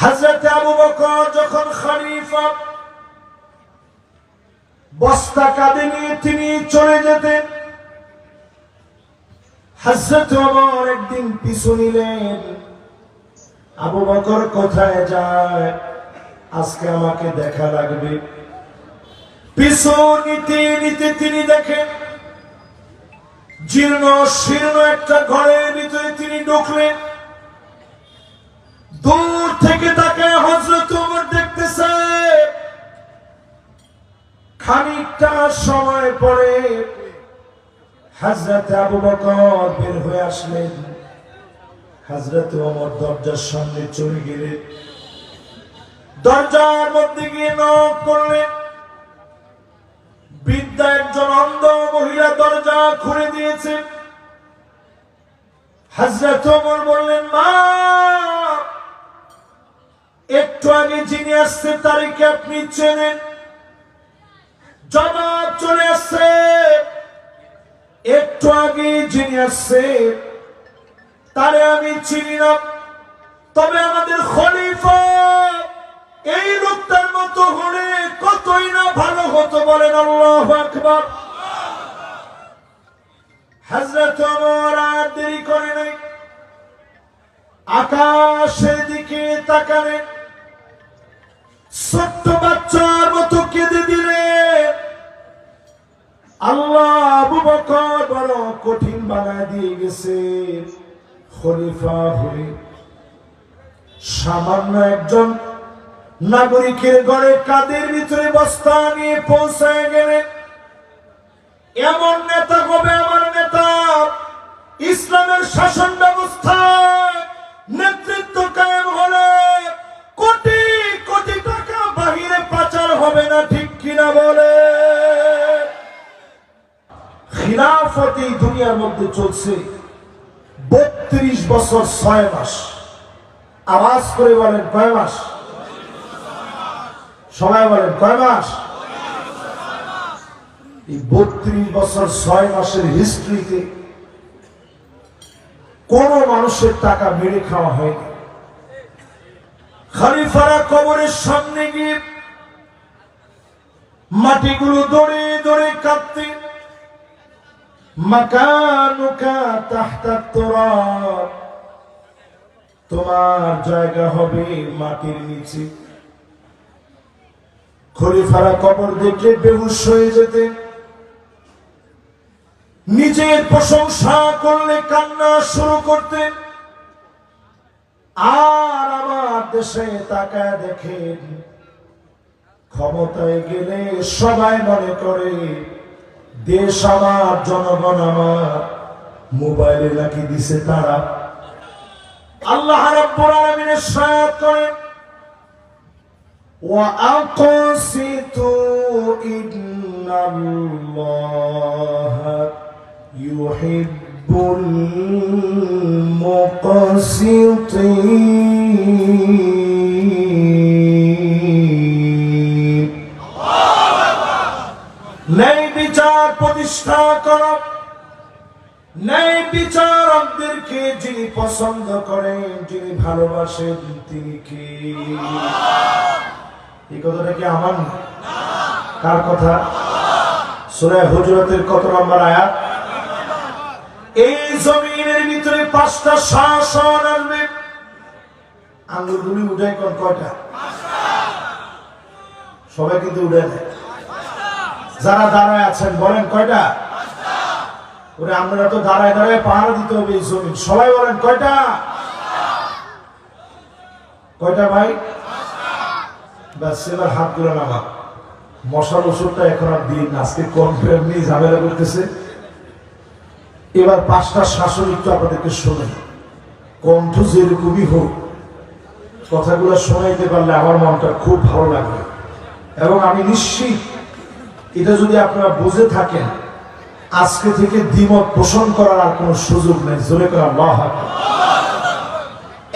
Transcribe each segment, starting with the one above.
হযরত আবু বকর যখন খলিফা, বস্তা কাঁধে নিয়ে তিনি চলে যেতেন। হযরত ওমর একদিন পিছু নিলেন, আবু বকর কোথায় যায়, আজকে আমাকে দেখা লাগবে। পিছু নিতে নিতে তিনি দেখেন জীর্ণ শীর্ণ একটা ঘরের ভিতরে তিনি ঢুকলেন। দূর থেকে তাকে হযরত ওমর দেখতেছে। খানিকটা সময় পরে হযরত আবু বকর বের হয়ে আসলেন। হযরত ওমর দরজার সামনে চলে গেলেন, দরজার মধ্যে গিয়ে নক করলেন। বৃদ্ধা একজন অন্ধ মহিলা দরজা খুলে দিয়েছে। হযরত ওমর বললেন, মা, একটু আগে যিনি আসছে তারিখে আপনি চেনেন? জবাব চলে আসছে, একটু আগে যিনি আসছে তারে আমি চিনি না, তবে আমাদের খলিফা এই লোকটার মতো হলে কতই না ভালো হতো, বলেন আল্লাহু আকবার। হযরত ওমর আর দেরি করে নাই, আকাশের দিকে তাকালেন, ছোট্ট বাচ্চার মতো কেঁদে দিলেন। আল্লাহ আবু বকর বড় কঠিন বানায় দিয়ে গেছে। খলিফা হয়ে সামান্য একজন নাগরিকের ঘরে কাঁধের ভিতরে বস্তা নিয়ে পৌঁছায় গেলেন। এমন নেতা হবে আমার নেতা, ইসলামের শাসন ব্যবস্থায় নেতৃত্ব কায়েম হলে কোটি কোটি টাকা বাহিরে পাচার হবে না, ঠিক কিনা বলে? খিলাফতি দুনিয়ার মধ্যে চলছে 32 বছর 6 মাস। আওয়াজ করে বলেন কয় মাস? সবাই বলেন কয় মাস? এই 32 বছর 6 মাসের হিস্ট্রিতে কোন মানুষের টাকা মেরে খাওয়া হয়নি। খলিফারা কবরের সামনে গিয়ে মাটিগুলো দড়ে দড়ে কাঁদতেন। মাকানুকা তাহতা তুরাব, তোমার জায়গা হবে মাটির নিচে। খলিফারা কবর দেখলে বেহুশ হয়ে যেতেন, নিজের প্রশংসা করলে কান্না শুরু করতেন। আর আমার দেশে তাকায় দেখেন, ক্ষমতায় গেলে সবাই মনে করে দেশ আমার, জনগণ আমার, মোবাইলে লাকি দিছে তারা। আল্লাহ রাব্বুল আলামিন ইরশাদ করেন, ওয়া আকাসিতু ইন্নাল্লাহা ইউহিব্বুল মুকসিতিন। ন্যায় বিচার প্রতিষ্ঠা কর, ন্যায় বিচারকদেরকে যিনি পছন্দ করেন, যিনি ভালোবাসেন, তিনি কে? এই কথাটা কি আমার না? কার কথা? সূরা হুজুরাতের কত নম্বর আয়াত? এই জমিনের ভিতরে 5টা শাসন আসবে। আঙ্গুলগুলি উঠাই কোন কয়টা? সবাই কিন্তু উঠে নেয়। যারা দাঁড়ায় আছেন বলেন কয়টা? ওরে আমরা তো দাঁড়ায় দাঁড়ায় পাহারা দিতে হবে এই জমিন। সবাই বলেন কয়টা? কয়টা ভাই? ব্যাস, এবার হাত গুলো নামা। মশার ওষুধটা এখন আর দিন, আজকে কনফারেন্স নিয়ে ঝামেলা করতেছে। এবার 5টা শাসন একটু আপনাদেরকে শোনেন, কণ্ঠ যেরকমই হোক কথাগুলো শোনাইতে পারলে আমার মনটা খুব ভালো লাগবে। এবং আমি নিশ্চিত এটা যদি আপনারা বুঝে থাকেন, আজকে থেকে দ্বিমত পোষণ করার আর কোন সুযোগ নেই। জোরে করে আল্লাহু আকবার।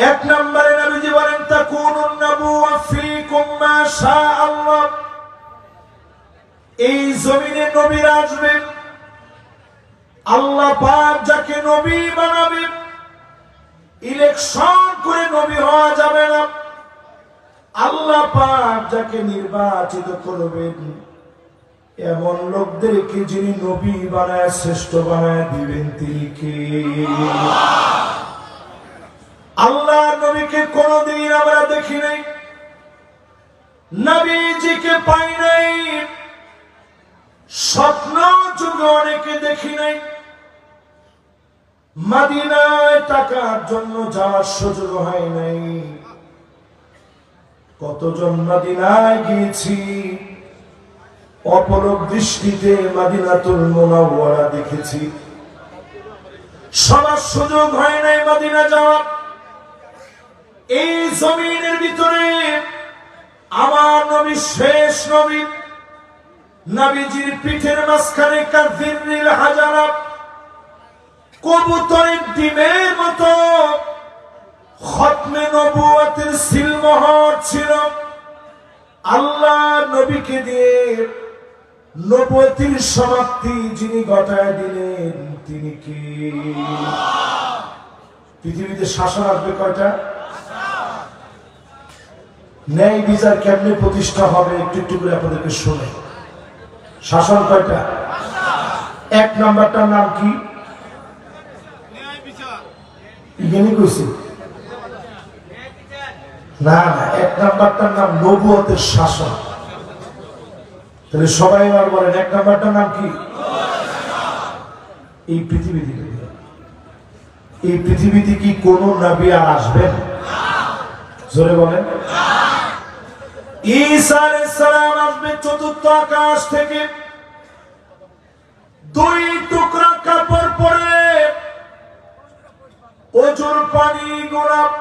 1 নম্বরে নবীজি বলেন, তাকুনুন নাবুওয়া ফীকুম মা শাআল্লাহ। এই জমিনে নবীরা আসবেন, আল্লাহ পাক যাকে নবী বানাবে, ইলেকশন করে নবী হওয়া যাবে না। আল্লাহ পাক যাকে নির্বাচিত করবেন এমন লোকদেরকে যিনি নবী বানায় শ্রেষ্ঠ বানায় দিবেন তিনি কে? আল্লাহ নবীকে কোনদিন আমরা দেখি নাই, নবীজিকে পাই নাই, স্বপ্ন যুগে অনেকে দেখি নাই, মদিনায় টাকার জন্য যাওয়ার সুযোগ হয় নাই। কতজন মদিনায় গিয়েছি, অপলক দৃষ্টিতে মদিনাতুল মুনাওয়ারা দেখেছি, সবার সুযোগ হয় নাই মদিনা যাওয়ার। এই জমিনের ভিতরে আমার নবী শেষ নবী, নবীজির পিঠের মাঝখানে কাযিরিল হাজারা কবুতরের ডিমের মতো খতমে নবুয়তের সিলমোহর ছিল। আল্লাহ নবীকে দিয়ে নবুয়তের সমাপ্তি যিনি ঘটায় দিলেন তিনি কি? পৃথিবীতে শাসন আসবে কয়টা? ন্যায় বিচার কেমনে প্রতিষ্ঠা হবে একটু একটু করে আপনাদেরকে শোনে। শাসন কয়টা? এক নাম্বারটার নাম কি? ইগেনি কইছি না না, এক নাম্বারটার নাম নবুয়তের শাসন। তাহলে সবাই এবার বলেন এক নাম্বারটার নাম কি? এই পৃথিবীতে কি কোন নবী আর আসবেন? জোরে বলেন। ঈসা আলাইহিস সালাম আসবে চতুর্থ আকাশ থেকে, দুই টুকরা কাপড় পরে, ওজোর পানি গোলাপ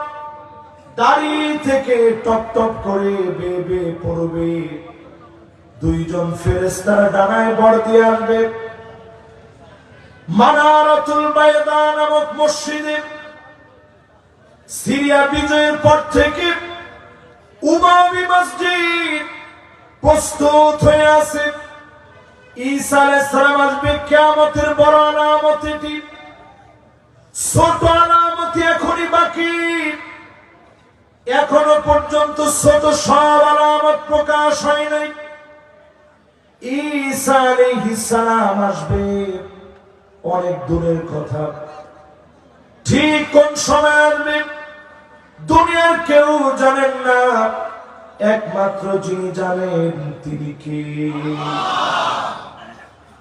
দাড়ি থেকে টপ টপ করে বেয়ে বেয়ে পড়বে। দুইজন ফেরেশতারা ডানায় বর দিয়ে আসবে। মানারাতুল বায়দা নামক মসজিদে সিরিয়া বিজয়ের পর থেকে উমাবি মসজিদ প্রস্তুত হয়ে আছে। ঈসা আলাইহিস সালাম আসবে, কিয়ামতের বড় আলামত এটি, ছোট আলামত এখনই বাকি। এখনো পর্যন্ত ছোট সব আলামত প্রকাশ হয় নাই। ঈসা আলাইহিস সালাম আসবে অনেক দূরের কথা, ঠিক কোন সময় আসবে দুনিয়ার কেউ জানেন না, একমাত্র যিনি জানেন তিনি কে?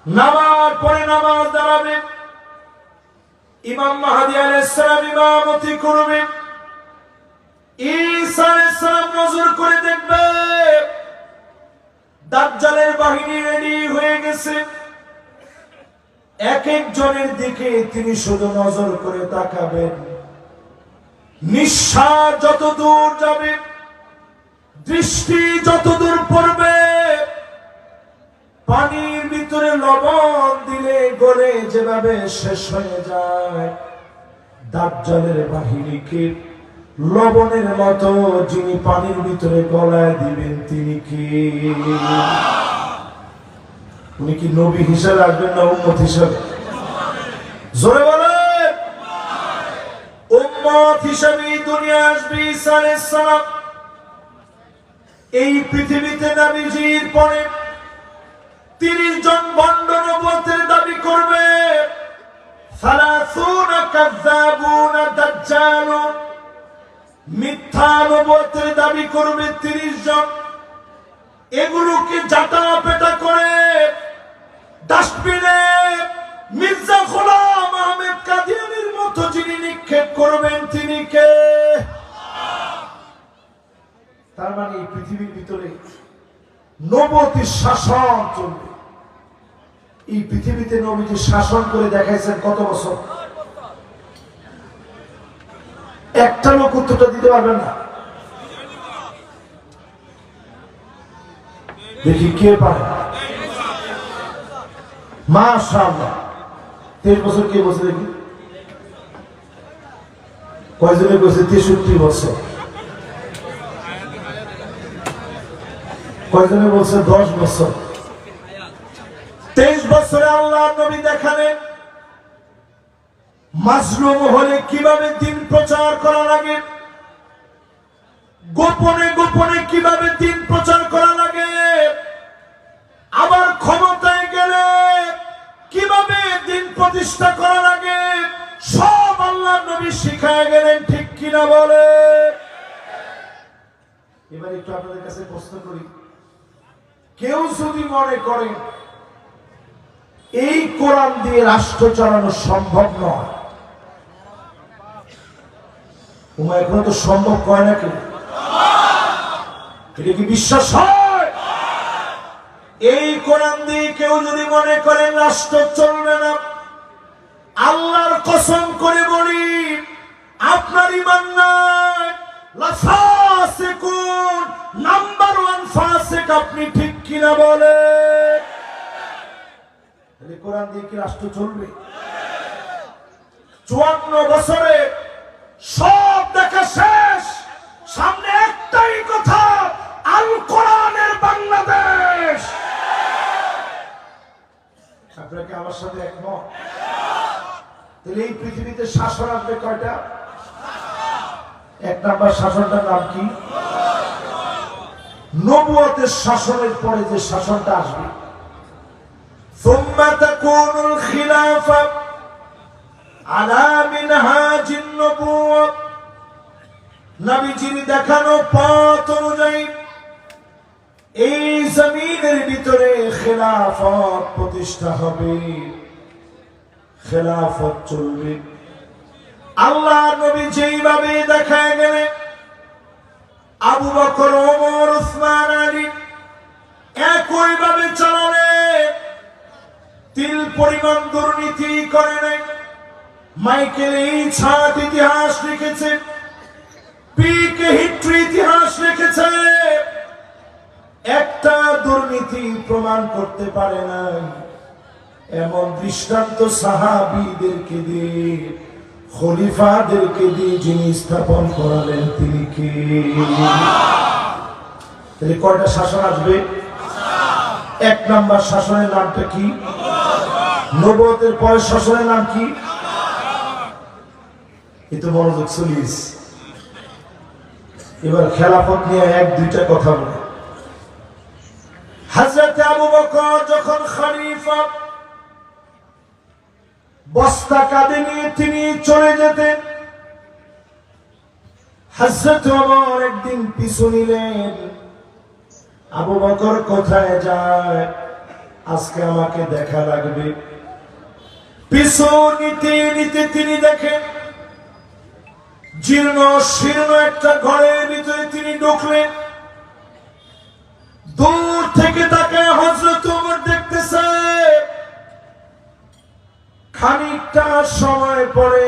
নামাজ পড়ে নামাজ দাঁড়াবে, ইমাম মাহদী আলাইহিস সালাম ইমামতি করবে। ঈসা আলাইহিস সালাম নজর করে দেখবে দাজ্জালের বাহিনী রেডি হয়ে গেছে। এক একজনের দিকে তিনি শুধু নজর করে তাকাবেন। নিঃশ্বাস যত দূর যাবে, দৃষ্টি যত দূর পড়বে, পানির ভিতরে লবণ দিলে গলে যেভাবে শেষ হয়ে যায়, দাজ্জালের বাহিনীকে লবণের মতো যিনি পানির ভিতরে গলায় দিবেন তিনি কি? উনি কি নবী হিসেবে আসবেন না উম্মত হিসেবে? জোরে বলেন। উম্মত হিসেবে দুনিয়া আসবে ঈসা আলাইহিস সালাম। এই পৃথিবীতে নবীজির পরে 30 জন ভণ্ড নবুয়তের দাবি করবে। 30 কাযাবুন দাজ্জালুন, মিথ্যা নবুয়তের দাবি করবে 30 জন। এগুলোকে জাটা পেটা করে ডাস্টবিনে মির্জা গোলাম আহমেদ কাদিয়ানীর মতো যিনি নিক্ষেপ করবেন তিনি কে? তার মানে এই পৃথিবীর ভিতরে নবুয়তের শাসন চলবে। এই পৃথিবীতে নবীজি শাসন করে দেখাইছেন কত বছর? একটা লোক উত্তরটা দিতে পারবেন না। দেখি কে পারে। মাশাআল্লাহ, 23 বছর। কে বলছে দেখি? কয়জনে বলছে 63 বছর? কয়জনে বলছে 10 বছর? 23 বছরে আল্লাহ নবী দেখালেন মাজলুম হলে কিভাবে দিন প্রচার করা লাগে, গোপনে গোপনে কিভাবে দিন প্রচার করা লাগে, আবার ক্ষমতায় গেলে কিভাবে দিন প্রতিষ্ঠা করা লাগে, সব আল্লাহর নবী শিখায় গেলেন। ঠিক কিনা বলে? এবার একটু আপনাদের কাছে প্রশ্ন করি, কেউ যদি মনে করেন এই কোরআন দিয়ে রাষ্ট্র চালানো সম্ভব নয়, এখন তো সম্ভব হয় না, কেউ এটা কি বিশ্বাস হয়? এই কোরআন দিয়ে কেউ যদি মনে করেন রাষ্ট্র চলবে না, আল্লাহর কসম করে বলি আপনার ঈমান নাই। লাফাসিকুন নাম্বার 1 ফাসিক আপনি। ঠিক কিনা বলে? এই কোরআন দিয়ে কি রাষ্ট্র চলবে? 54 বছরে সব দেখা শেষ, সামনে একটাই কথা, আল কোরআনের বাংলাদেশ। আপনারা কি আমার সাথে একমত? তাহলে এই পৃথিবীতে শাসন আসবে কয়টা? 1 নাম্বার শাসনটার নাম কি? নবুয়তের শাসনের পরে যে শাসনটা আসবে, সুম্মা তাকুনুল খিলাফা আলা মিনহাজিন নবুওয়া, নবীজির দেখানো পথ অনুযায়ী এই জমিনের ভিতরে খেলাফত প্রতিষ্ঠা হবে, খেলাফত চলবে। আল্লাহ নবী যেইভাবে দেখায় গেলেন, আবু বকর, ওমর, উসমান, আলী একইভাবে চালালেন। তিল পরিমাণ দুর্নীতি করে নাই। মাইকেল এইছাট ইতিহাস লিখেছে, পিকে হিট্রি ইতিহাস লিখেছে, একটা দুর্নীতি প্রমাণ করতে পারে নাই এমন দৃষ্টান্ত সাহাবীদেরকে দিয়ে, খলিফাদেরকে দিয়ে যিনি স্থাপন করালেন তিনি কে? তাহলে কয়টা শাসন আসবে? 1 নাম্বার শাসনের নামটা কি? নবুয়তের পরের শাসনের নাম কি? এত মনোযোগ চলিস। এবার খেলাফত নিয়ে 1-2টা কথা বলে। হযরত আবু বকর যখন খলিফা, বস্তা কাঁধে নিয়ে তিনি চলে যেতেন। হযরত ওমর একদিন পিছু নিলেন, আবু বকর কোথায় যায়, আজকে আমাকে দেখা লাগবে। পিছু নিতে নিতে তিনি দেখেন জীর্ণ শীর্ণ একটা ঘরের ভিতরে তিনি ঢুকলেন। দূর থেকে তাকে হযরত ওমর দেখতেছে। খানিকটা সময় পরে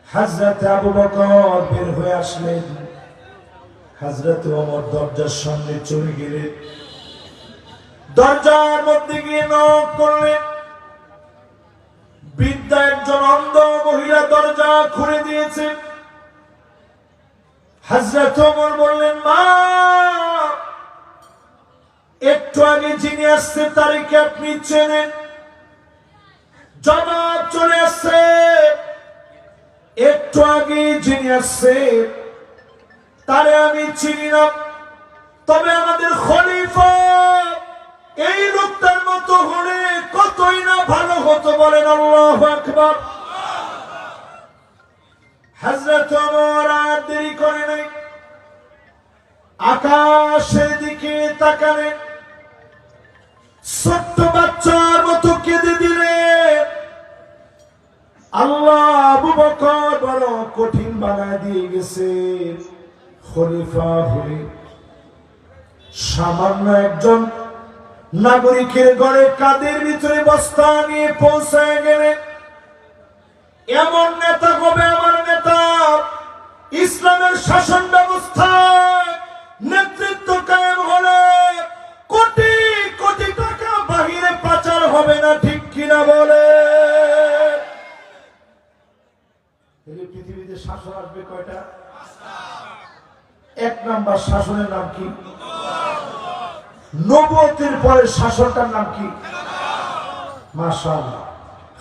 হযরত আবু বকর বের হয়ে আসলেন। হযরত ওমর দরজার সামনে চলে গেলেন, দরজার মধ্যে গিয়ে নক করলেন। বৃদ্ধা একজন অন্ধ মহিলা দরজা খুলে দিয়েছে। হযরত ওমর বললেন, মা, একটু আগে যিনি আসছে তারিখে আপনি চেনেন? জবাব চলে আসছে, একটু আগে যিনি আসছে তারে আমি চিনি না, তবে আমাদের খলিফা এই লোকটার মতো হলে কতই না ভালো হতো। বলেন আল্লাহু আকবার। হযরত ওমর আর দেরি করে নাই, আকাশের দিকে তাকালেন, ছোট্ট বাচ্চার মতো কেঁদে দিলেন। আল্লাহ আবু বকর বড় কঠিন বানায় দিয়ে গেছে। খলিফা হয়ে সামান্য একজন নাগরিকের ঘরে কাঁধের ভিতরে বস্তা নিয়ে পৌঁছায় গেলেন। এমন নেতা হবে আমার নেতা। ইসলামের শাসন ব্যবস্থা নেতৃত্ব কায়েম হলে কোটি কোটি টাকা বাহিরে পাচার হবে না। ঠিক কিনা বলে? পৃথিবীতে শাসন আসবে কয়টা? 1 নাম্বার শাসনের নাম কি? নবুয়তের পরের শাসনটার নাম কি? মাশাআল্লাহ।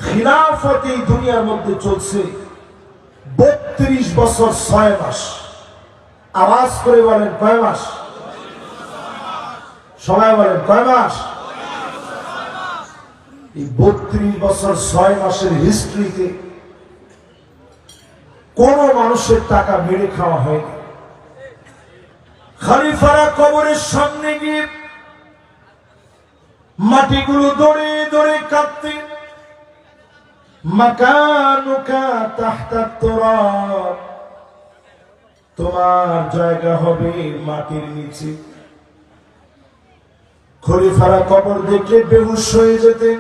খিলাফত এই দুনিয়ার মধ্যে চলছে 32 বছর 6 মাস। আওয়াজ করে বলেন কয় মাস? সবাই বলেন কয় মাস? এই 32 বছর 6 মাসের হিস্ট্রিতে কোন মানুষের টাকা মেরে খাওয়া হয়নি। খলিফারা কবরের সামনে গিয়ে মাটিগুলো দৌড়ে দৌড়ে কাঁদতে, মাকানুকা তাহতা তুরাব, তোমার জায়গা হবে মাটির নিচে। খলিফারা কবর দেখলে বেহুশ হয়ে যেতেন,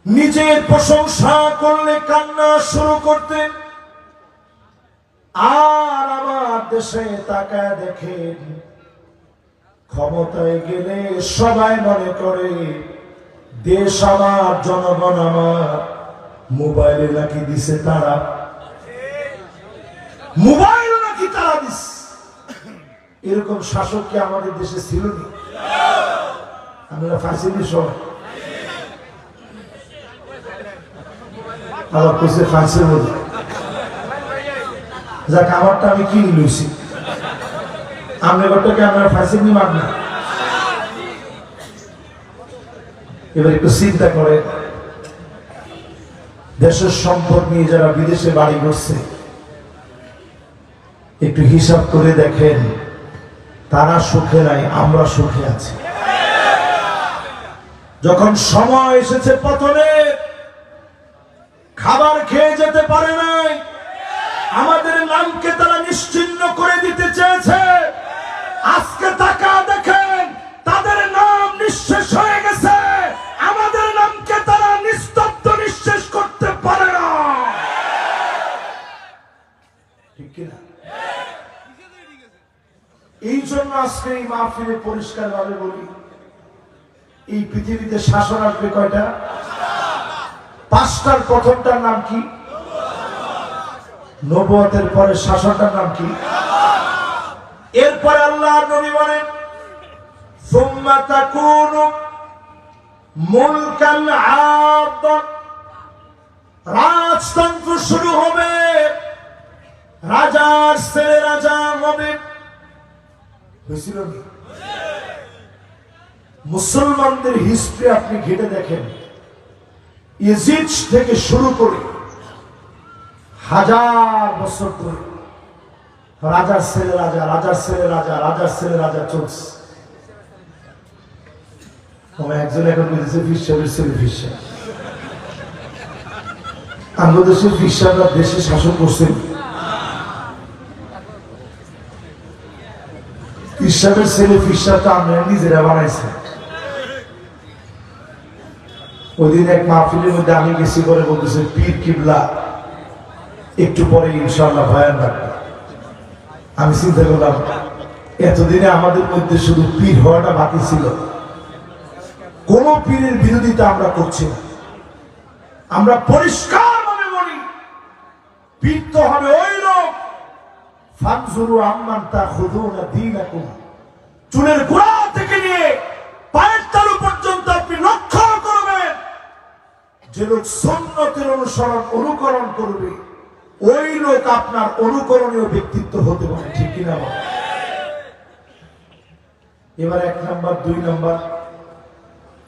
নিজের প্রশংসা করলে কান্না শুরু করতেন। আর আমার দেশে তাকায় দেখেন, ক্ষমতায় গেলে সবাই মনে করে দেশ আমার, জনগণ আমার, মোবাইলে নাকি দিছে তারা, মোবাইল নাকি তারা দিছে। এরকম শাসক কি আমাদের দেশে ছিল না? আমরা ফাঁসিনি সবাই আবার কইছে ফাঁসির মধ্যে। যাক, আমারটা আমি কিনে লইছি, আমরাটাকে আমরা ফাঁসিনি মান না। এবার একটু চিন্তা করে, দেশের সম্পদ নিয়ে যারা বিদেশে বাড়ি করছে একটু হিসাব করে দেখেন, তারা সুখে নাই, আমরা সুখে আছি। যখন সময় এসেছে পতনের, খাবার খেয়ে যেতে পারে নাই, আমাদের নামকে তারা নিশ্চিহ্ন করে দিতে চেয়েছে। আজকে তাকা দেখেন, তাদের নাম নিঃশেষ হয়ে গেছে, আমাদের নামকে তারা নিস্তব্ধ নিঃশেষ করতে পারে না। ঠিক কিনা? এই জন্য আজকে এই মাহফিলে পরিষ্কার ভাবে বলি, এই পৃথিবীতে শাসন আসবে কয়টা? 5টার প্রথমটার নাম কি? নবুয়তের পরে শাসনটার নাম কি? এরপরে আল্লাহর নবী বলেন, সুম্মা তাকুনু মুলকান আদ, রাজতন্ত্র শুরু হবে, রাজার ছেলে রাজা হবে। হয়েছিল না? মুসলমানদের হিস্ট্রি আপনি ঘেটে দেখেন, ইজিদ থেকে শুরু করে 1000 বছর ধরে রাজার ছেলে রাজা, রাজার ছেলে রাজা, রাজার ছেলে রাজা চলছে। একজন এখন বলতেছে ফিসাবের ছেলে ফিসা। আমাদের দেশের ফিসাবরা দেশে শাসন করছেন, ফিসাবের ছেলে ফিসাবটা আমরা নিজেরা বানাইছে। ওই দিন এক মাহফিলের মধ্যে আমি গেছি, করে বলতেছে পীর কিবলা একটু পরে ইনশাআল্লাহ ভয়ান রাখবে। আমি চিন্তা করলাম, এতদিনে আমাদের মধ্যে শুধু পীর হওয়াটা বাকি ছিল, কোন পীরের বিরোধিতা আমরা করছি না। আমরা পরিষ্কার ভাবে বলি, পীর তো হবে ওই লোক, ফানজুরু আম্মান তাখুযুনা দীনাকুম, চুলের গোড়া থেকে নিয়ে পায়ের তালু পর্যন্ত আপনি লক্ষ্য করবেন, যে লোক সুন্নতের অনুকরণ করবে, ওই লোক আপনার অনুকরণীয় ব্যক্তিত্ব হতে পারে। ঠিক কিনা বল? এবার 1 নাম্বার, 2 নাম্বার,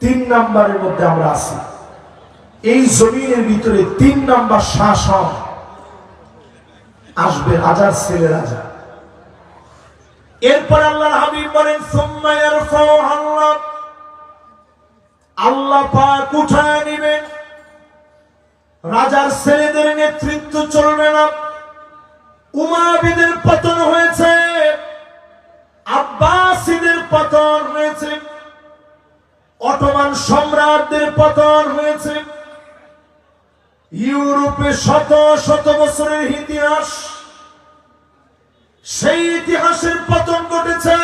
3 নাম্বারের মধ্যে আমরা আছি। এই জমিনের ভিতরে 3 নাম্বার শাসন আসবে, রাজার ছেলে রাজা। এরপর আল্লাহর হাবিব বলেন, সুম্মা ইয়ারফাউ আল্লাহ, আল্লাহ পাক উঠায় নেবেন। রাজার ছেলেদের নেতৃত্ব চলবে না। উমাবিদের পতন হয়েছে, আব্বাসীদের পতন হয়েছে, অটোমান সম্রাটদের পতন হয়েছে। ইউরোপে শত শত বছরের ইতিহাস, সেই ইতিহাসের পতন ঘটেছে।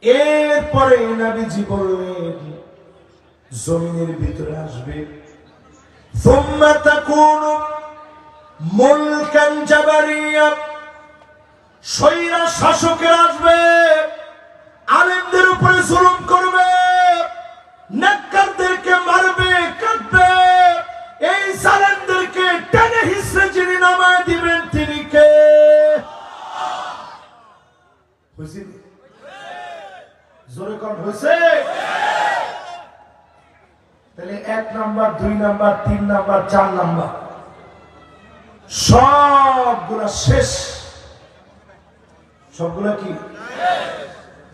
এরপরে নবীজি বললেন, জমিনের ভিতরে আসবে সুম্মা তাকুনু মুলকান জাবারিয়া, স্বৈরা শাসকের আসবে, আলেমদের উপরে জুলুম করবে, নেককারদেরকে মারবে, কাটবে। এই জালেমদেরকে টেনে হিসেবে যিনি নামায় দিবেন তিনি কে? হয়েছে? তাহলে 1 নাম্বার 2 নাম্বার 3 নাম্বার 4 নাম্বার সবগুলা শেষ। সবগুলা কি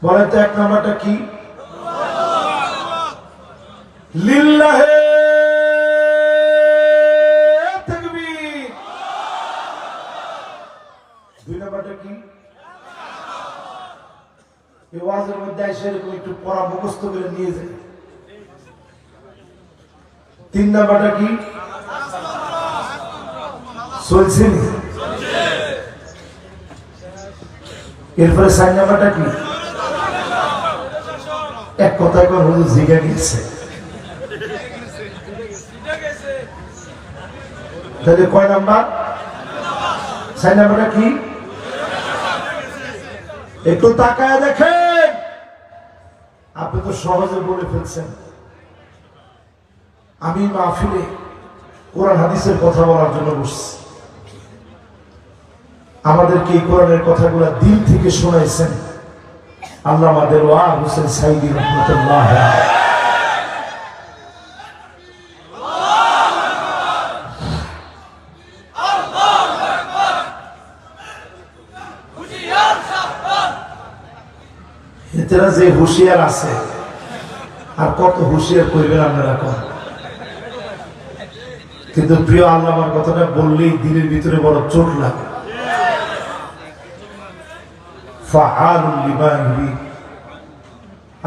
বলেন তো? 1 নাম্বারটা কি? লিল্লাহে তাকবীর। 2 নাম্বারটা কি? এই ওয়াজের মধ্যে এসে এরকম একটু পড়া মুখস্থ করে নিয়ে যায়। 3 নাম্বারটা কি? চলছে। এরপরে 4 নাম্বারটা কি? এক কথায় কোন হুজুর জিগা গেছে। তাহলে কয় নাম্বার? 4 নাম্বারটা কি? একটু তাকায় দেখেন। আপনি তো সহজে বলে ফেলছেন। আমি মাহফিলে কোরআন হাদিসের কথা বলার জন্য বসছি। আমাদেরকে এই কোরআনের কথাগুলো দিল থেকে শোনাইছেন আল্লামা দেওয়ার হোসেন সাইদি রহমতুল্লাহ। এরা যে হুঁশিয়ার আছে আর কত হুঁশিয়ার করবেন আপনারা কন। কিন্তু প্রিয় আল্লামার কথাটা বললেই দিলের ভিতরে বড় চোট লাগে।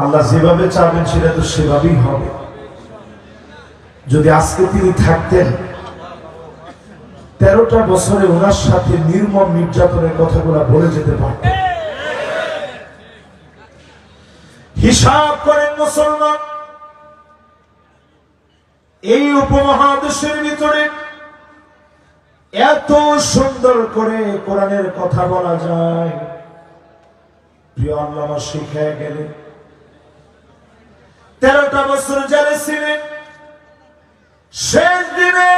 আল্লাহ যেভাবে চাবেন সেটা তো সেভাবেই হবে। যদি আজকে তিনি থাকতেন 13টা বছরে ওনার সাথে নির্মম নির্যাতনের কথাগুলো বলে যেতে পারতেন। হিসাব করেন মুসলমান, এই উপমহাদেশের ভিতরে এত সুন্দর করে কোরআনের কথা বলা যায়। প্রিয় আল্লামা শিখায় গেলেন 13টা বছর জেলে ছিলেন। শেষ দিনে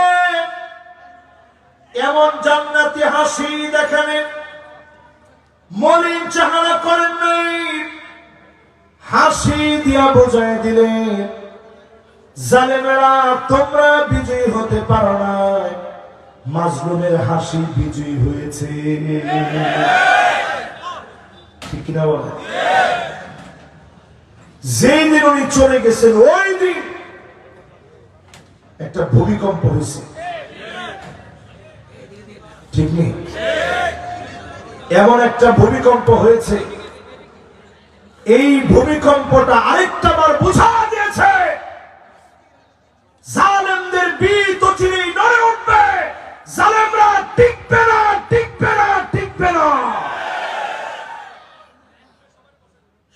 এমন জান্নাতি হাসি দেখালেন, মলিন চেহারা করেন নাই, হাসি দিয়া বোঝায় দিলেন জালেমেরা তোমরা বিজয়ী হতে পারো না, মাজলুমের হাসি বিজয়ী হয়েছে। ঠিক কিনা বলে? যেই দিন উনি চলে গেছেন ওই দিন একটা ভূমিকম্প হয়েছে। ঠিক নেই? এমন একটা ভূমিকম্প হয়েছে, এই ভূমিকম্পটা আরেকটা বার বুঝা দিয়েছে জালেমদের বীত চিরেই নড়ে উঠবে, জালেমরা টিকবে না, টিকবে না, টিকবে না।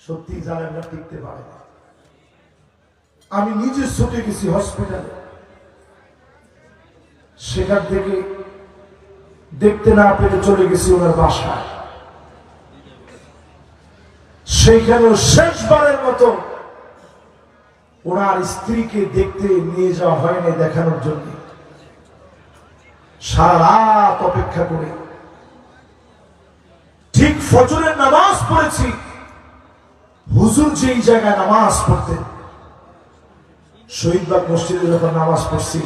সত্যি জালেমরা টিকতে পারে না। আমি নিজে ছুটে গেছি হসপিটালে, সেখান থেকে দেখতে না পেরে চলে গেছি ওনার বাসায়। সেইখানে শেষবারের মতো ওনার স্ত্রীকে দেখতে নিয়ে যাওয়া হয়নি দেখানোর জন্য। সারা রাত অপেক্ষা করে ঠিক ফজরের নামাজ পড়েছি। হুজুর যেই জায়গায় নামাজ পড়তেন, শহীদবাগ মসজিদে যখন নামাজ পড়ছি,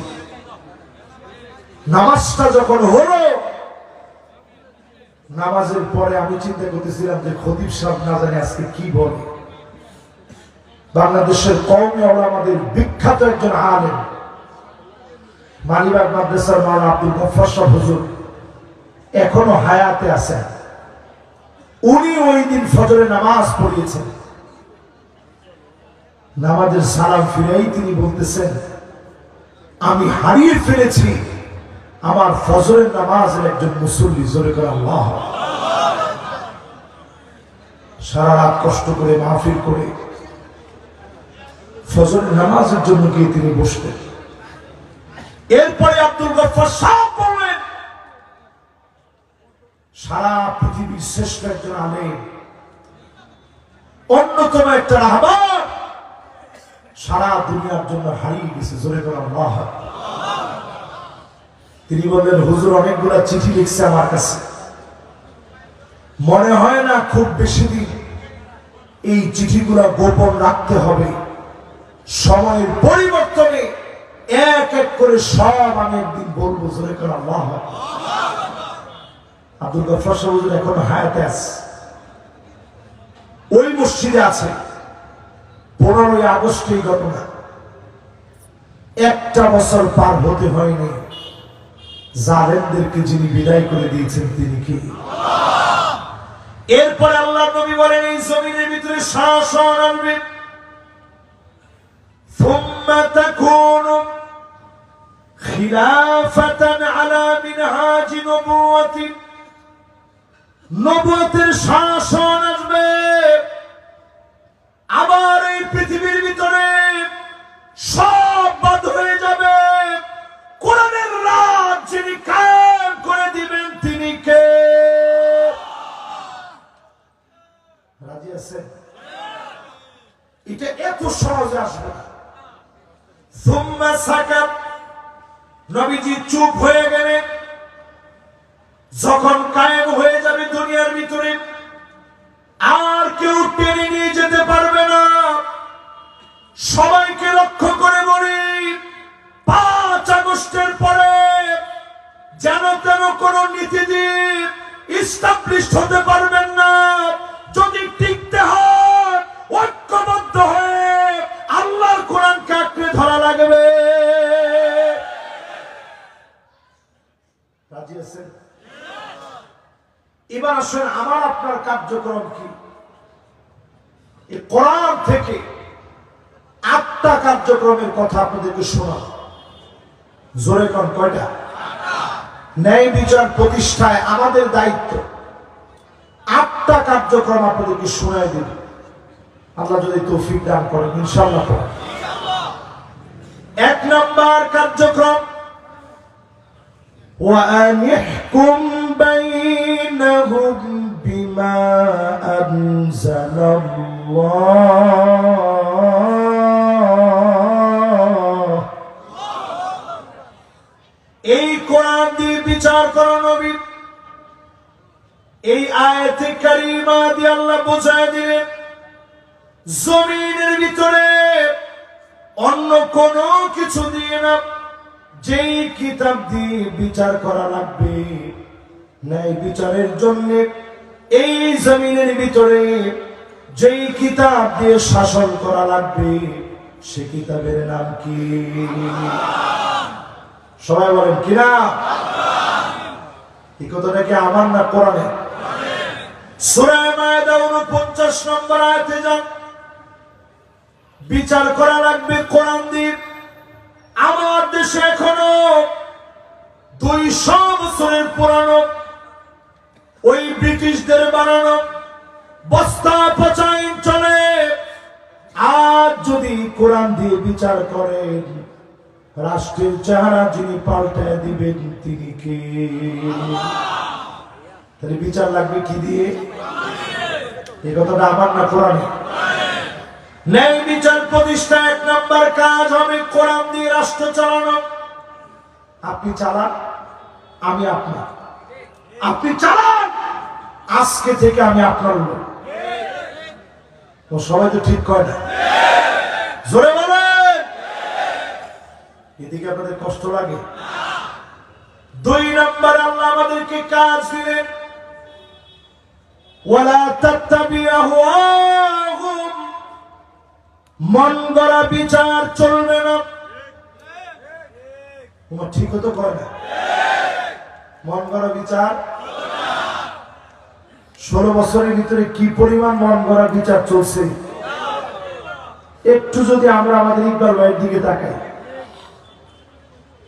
নামাজটা যখন হলো, নামাজের পরে আমি চিন্তা করতেছিলাম যে খতিব সাহেব না জানি আজকে কি বলে। বাংলাদেশের কওমি ওলামাদের বিখ্যাত একজন আলেম, মালিবাগ মাদ্রাসার মাওলানা আব্দুল গফফার সাহেব হুজুর এখনো হায়াতে আছেন। উনি ওই দিন ফজরে নামাজ পড়িয়েছেন। নামাজের সালাম ফিরেই তিনি বলতেছেন, আমি হারিয়ে ফেলেছি আমার ফজরের নামাজের একজন মুসল্লি। জোরে করে আল্লাহ। সারা রাত কষ্ট করে মাহফিল করে ফজরের নামাজের জন্য গিয়ে তিনি বসতেন। এরপরে আব্দুল গফফার সাহেব বললেন, সারা পৃথিবীর শ্রেষ্ঠ একজন আলেম, অন্যতম একটা রাহবার সারা দুনিয়ার জন্য হারিয়ে গেছে। জোরে করে আল্লাহ। তিনি বললেন, হুজুর অনেকগুলা চিঠি লিখছে আমার কাছে, মনে হয় না খুব বেশি দিন এই চিঠিগুলো গোপন রাখতে হবে। সময়ের পরিবর্তনে এক এক করে সব আমি একদিন বলবো। জোরে করে আল্লাহু আকবার। আব্দুল গফফার সাহেব হুজুর এখন হায়াতে আছে, ওই মসজিদে আছে। 15ই আগস্ট এই ঘটনা, একটা বছর পার হতে হয়নি, জালেমদেরকে যিনি বিদায় করে দিয়েছেন তিনি কি? এরপর আল্লাহ নবী বলেন এই জমিনের ভিতরে শাসন আসবে। সুম্মা তাকুনু খিলাফাতান আলা মিনহাজি নবুওয়াতি, নবুয়তের শাসন আসবে। আবার এই পৃথিবীর ভিতরে সব বাদ হয়ে যাবে। কোরআনের রাত যিনি কায়েম করে দিবেন তিনি কে? রাজি আছেন? এটা এত সহজে আসবে না। সুম্মা সাকাত, নবীজি চুপ হয়ে গেলেন। যখন কায়েম হয়ে যাবে দুনিয়ার ভিতরে, আর কেউ টেনে নিয়ে যেতে পারবে না। সবাইকে লক্ষ্য করে বলি, 5 আগস্টের পরে যেন তেন কোন নীতিদিক ইস্টাবলিশড হতে পারবেন না। যদি টিকতে হয় ঐক্যবদ্ধ হয়ে আল্লাহর কোরআনকে আঁকড়ে ধরা লাগবে। রাজি আছেন? এবার আসেন আমার আপনার কার্যক্রম কি? এই কোরআন থেকে 8টা কার্যক্রমের কথা আপনাদেরকে শোনা। জোরে কোন কয়টা? ন্যায় বিচার প্রতিষ্ঠায় আমাদের দায়িত্ব। 8টা কার্যক্রম আপনাদেরকে শোনায় দেব, আল্লাহ যদি তৌফিক দান করেন ইনশাআল্লাহ। 1 নম্বর কার্যক্রম, وأن يحكم بينهم بما أنزل الله। এই কোরআন দিয়ে বিচার করো নবী। এই আয়াতে কারিমা দিয়ে আল্লাহ বোঝায় দিলেন জমিনের ভিতরে অন্য কোন কিছু দিয়ে না, যেই কিতাব দিয়ে বিচার করা লাগবে ন্যায় বিচারের জন্য, এই জমিনের ভিতরে যেই কিতাব দিয়ে শাসন করা লাগবে সে কিতাবের নাম কি? সবাই বলেন কিনা? এই কথাটা কি আমার না কোরআনে? সূরা মায়েদা 49 নম্বর আয়াতে যান। বিচার করা লাগবে কোরআন দিয়ে। আমার দেশে এখনো 200 বছরের পুরানো ওই ব্রিটিশদের বানানো বস্তা পচা আইন চলে। আজ যদি কোরআন দিয়ে বিচার করেন, রাষ্ট্রের চেহারা যিনি পাল্টায় দিবেন তিনি কে? তাহলে বিচার লাগবে কি দিয়ে? এই কথাটা আমার না কোরআনে? ন্যায় বিচার প্রতিষ্ঠা 1 নম্বর কাজ হবে কোরআন দিয়ে রাষ্ট্র চালানো। আপনি চালান, আমি আপনার। আপনি চালান, আজকে থেকে আমি আপনার লোক। তো সবাই তো ঠিক করে না, জোরে বলেন। এদিকে আপনাদের কষ্ট লাগে? 2 নম্বর আল্লাহ আমাদেরকে কাজ দিলেন, ওয়ালা তাত্তাবি আহওয়াহুম, মন গড়া বিচার চলবে না। তোমার ঠিক হতো করে না, মন গড়া বিচার। 16 বছরের ভিতরে কি পরিমাণ মন গড়া বিচার চলছে, একটু যদি আমরা আমাদের ইকবাল ভাইয়ের দিকে তাকাই।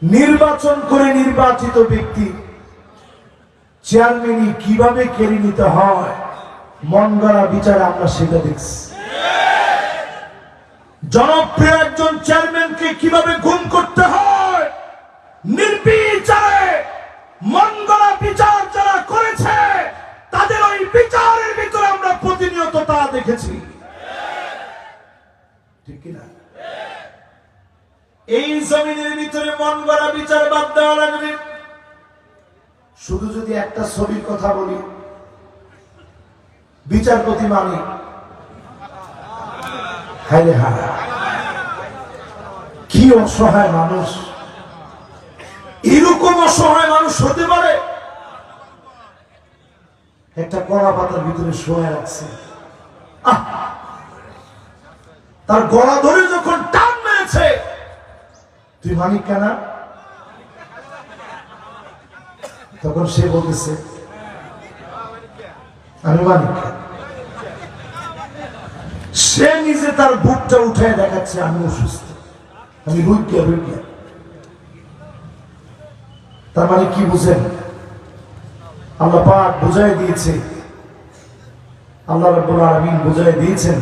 নির্বাচন করে নির্বাচিত ব্যক্তি চেয়ারম্যানই কিভাবে কেড়ে নিতে হয়, মন গড়া বিচার আমরা সেটা দেখছি। জনপ্রিয় একজন চেয়ারম্যানকে কিভাবে গুম করতে হয়, নির্বিচারে মন গড়া বিচার যারা করেছে তাদের ওই বিচারের ভিতরে আমরা প্রতিনিয়ত তা দেখেছি, ঠিক কিনা? এই জমিনের ভিতরে মন গড়া বিচার বাদ দেওয়া লাগবে। শুধু যদি একটা ছবির কথা বলি, বিচারপতি মালিক হায় হায়, কি অসহায় মানুষ! এরকম অসহায় মানুষ হতে পারে? একটা কলা পাতার ভিতরে শোয়া রাখছে, তার গলা ধরে যখন টান মেরেছে, তুই মানিক কেন? তখন সে বলতেছে আমি মানিক। সে নিজে তার বুকটা উঠে দেখাচ্ছে আমি অসুস্থ, আমি রুইয়া। তার মানে কি বুঝেন? আল্লাহ পাক বুঝাই দিয়েছে, আল্লাহ রাব্বুল আলামিন বুঝাই দিয়েছেন,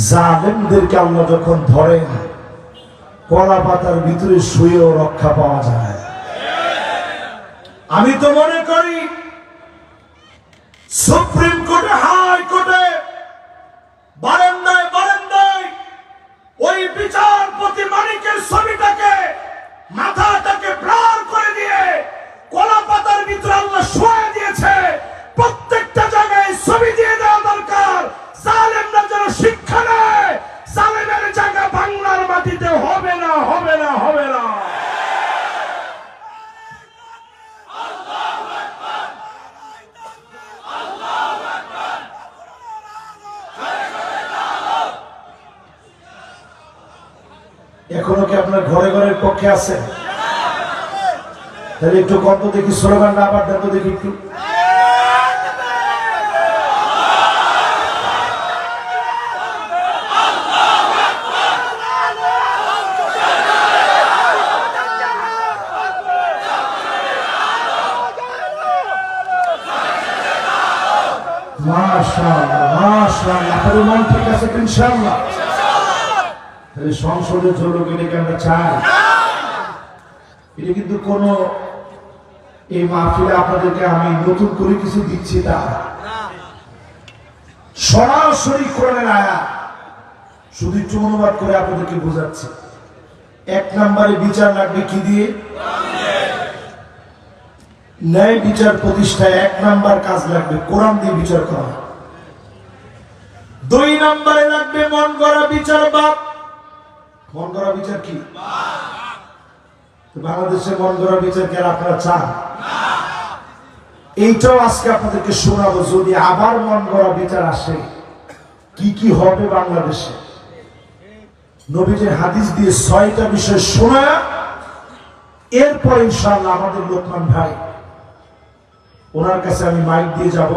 জালেমদেরকে আল্লাহ যখন ধরেন কলা পাতার ভিতরে শুয়েও রক্ষা পাওয়া যায়। আমি তো মনে করি সুপ্রিম কোর্টে, হাই কোর্টে, বারান্দায় বারান্দায় ওই বিচারপতি মানিকের ছবিটাকে, মাথাটাকে ব্লার করে দিয়ে কলা পাতার ভিতরে আল্লাহ শুয়ে দিয়েছে। প্রত্যেকটা জায়গায় ছবি দিয়ে দেওয়া দরকার, জালেমরা যেন শিক্ষা নেয়। জালেমের জায়গা বাংলার মাটিতে হবে না, হবে না, হবে না। এখনো কি আপনার ঘরে ঘরের পক্ষে আছে? তাহলে একটু কত দেখি স্লোগানটা আবার দেন তো দেখি একটু। মাশাআল্লাহ, মাশাআল্লাহ, আপনাদের মন ঠিক আছে ইনশাআল্লাহ? তাহলে সংসদের জন্য এটাকে আমরা চাই। এটা কিন্তু কোন এই মাহফিলে আপনাদেরকে আমি নতুন করে কিছু দিচ্ছি তা সরাসরি কোরআনের আয়াত, শুধু একটু অনুবাদ করে আপনাদেরকে বোঝাচ্ছি। এক নম্বরে বিচার লাগবে কি দিয়ে? ন্যায় বিচার প্রতিষ্ঠায় এক নাম্বার কাজ লাগবে কোরআন দিয়ে বিচার করা। দুই নম্বরে লাগবে মন গড়া বিচার। বাপ মন গড়া বিচার কি? বাংলাদেশে মন গড়া বিচার কে আপনারা চান? এইটাও আজকে আপনাদেরকে শোনাবো। যদি আবার মন গড়া বিচার আসে কি কি হবে বাংলাদেশে, নবীজির হাদিস দিয়ে ৬টা বিষয় শোনা, এরপর ইনশাআল্লাহ আমাদের লোকমান ভাই ওনার কাছে আমি মাইক দিয়ে যাব।